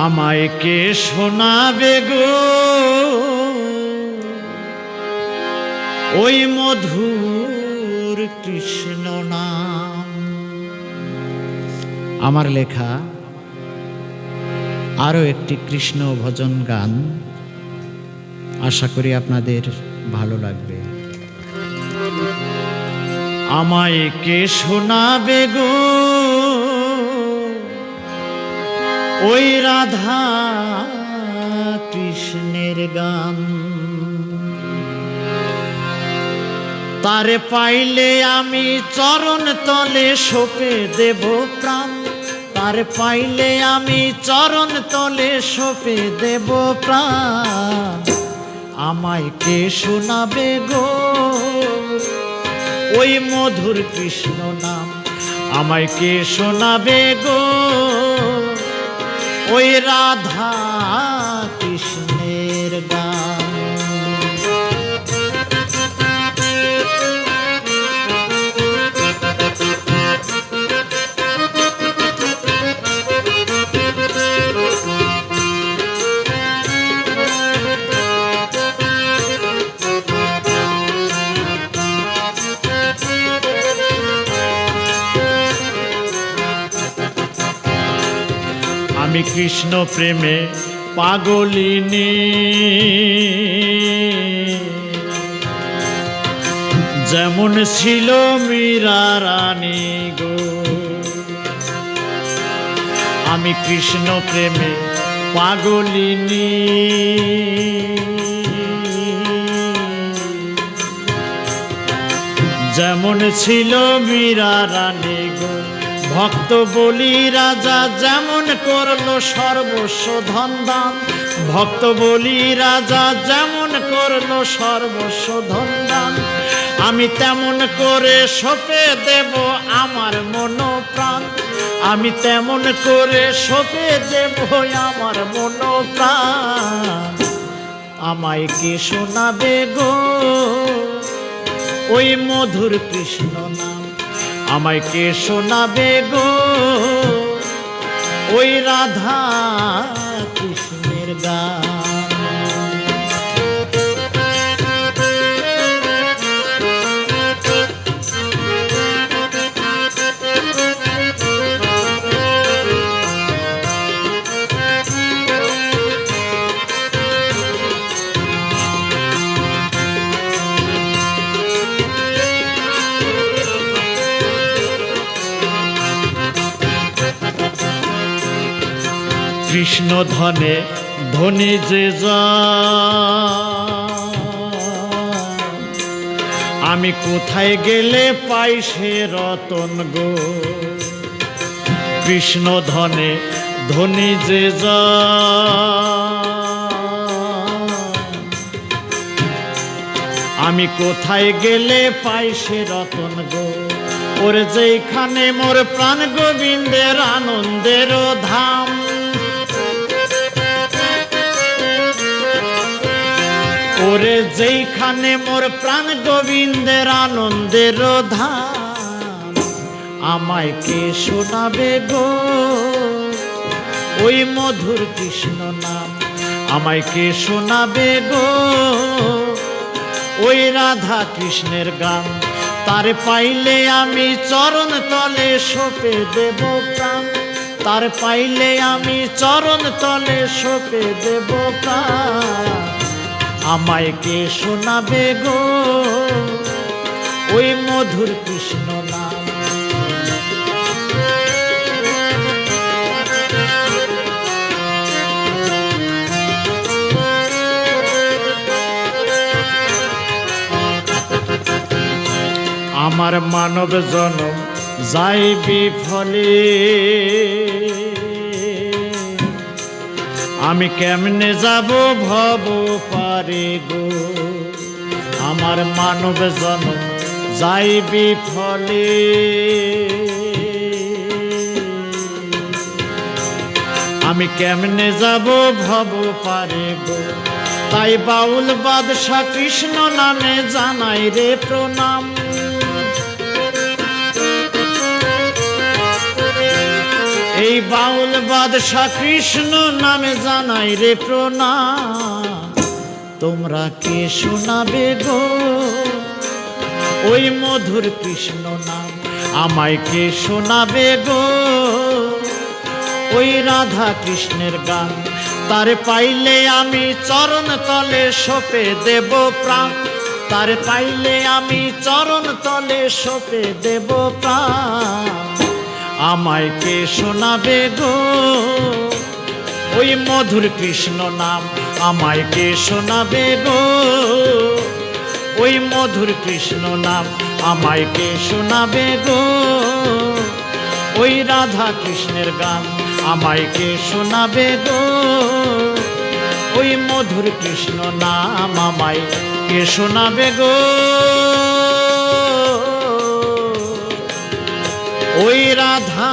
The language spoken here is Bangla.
আমায় কে শোনাবে গো ওই মধুর কৃষ্ণ নাম। আমার লেখা আরো একটি কৃষ্ণ ভজন গান, আশা করি আপনাদের ভালো লাগবে। আমায় কে শোনাবে গো ওই রাধা কৃষ্ণের গান। তারে পাইলে আমি চরণ তলে সঁপে দেব প্রাণ। তারে পাইলে আমি চরণ তলে সঁপে দেব প্রাণ। আমায় কে শোনাবে গো ওই মধুর কৃষ্ণ নাম। আমায় কে শোনাবে গো ওই রাধা কৃষ্ণের গান। আমি কৃষ্ণ প্রেমে পাগলিনী, যেমন ছিল মীরা রানী গো। আমি কৃষ্ণ প্রেমে পাগলিনী, যেমন ছিল মীরা রানী গো। ভক্ত বলি রাজা যেমন করলো সর্বস্ব ধন দান। ভক্ত বলি রাজা যেমন করলো সর্বস্ব ধন দান। আমি তেমন করে সঁপে দেব আমার মন প্রাণ। আমি তেমন করে সঁপে দেব আমার মন প্রাণ। আমায় কে শোনাবে গো ওই মধুর কৃষ্ণ নাম। আমায় কে শোনাবে গো ওই রাধা কৃষ্ণের গান। কৃষ্ণ ধনে ধনী যে আমি কোথায় গেলে পাই সে রতন গো। কৃষ্ণ ধনে ধনী যে আমি কোথায় গেলে পাই সে রতন গো। ওরে যেখানে মোর প্রাণ গোবিন্দের আনন্দের ধাম। ওরে যেখানে মোর প্রাণ গোবিন্দের আনন্দের ধাম। আমায় কে শোনাবে গো ওই মধুর কৃষ্ণ নাম। আমায় কে শোনাবে গো ওই রাধা কৃষ্ণের গান। তারে পাইলে আমি চরণ তলে সঁপে দেব প্রাণ। তার পাইলে আমি চরণ তলে সঁপে দেব প্রাণ। আমায় কে শোনাবে গো ওই মধুর কৃষ্ণ নাম। আমার মানব জনম যাই বিফলে, আমি কেমনে যাব ভব পারে গো। আমার মানব জনম যাই বিফলে, আমি কেমনে যাব ভব পারে গো। তাই বাউল বাদশা কৃষ্ণ নামে জানাই রে প্রণাম। এই বাউল বাদশা কৃষ্ণ নামে জানাই রে প্রণাম। তোমরা কে শোনাবে গো ওই মধুর কৃষ্ণ নাম, আমায় কে শোনাবে গো ওই রাধা কৃষ্ণের গান। তার পাইলে আমি চরণ তলে সঁপে দেব প্রাণ, তার পাইলে আমি চরণ তলে সঁপে দেব প্রাণ। আমায় কে শোনাবে গো ওই মধুর কৃষ্ণ নাম, আমায় কে শোনাবে গো ওই মধুর কৃষ্ণ নাম, আমায় কে শোনাবে গো ওই রাধা কৃষ্ণের গান। আমায় কে শোনাবে গো ওই মধুর কৃষ্ণ নাম, আমায় কে শোনাবে গো ওই রাধা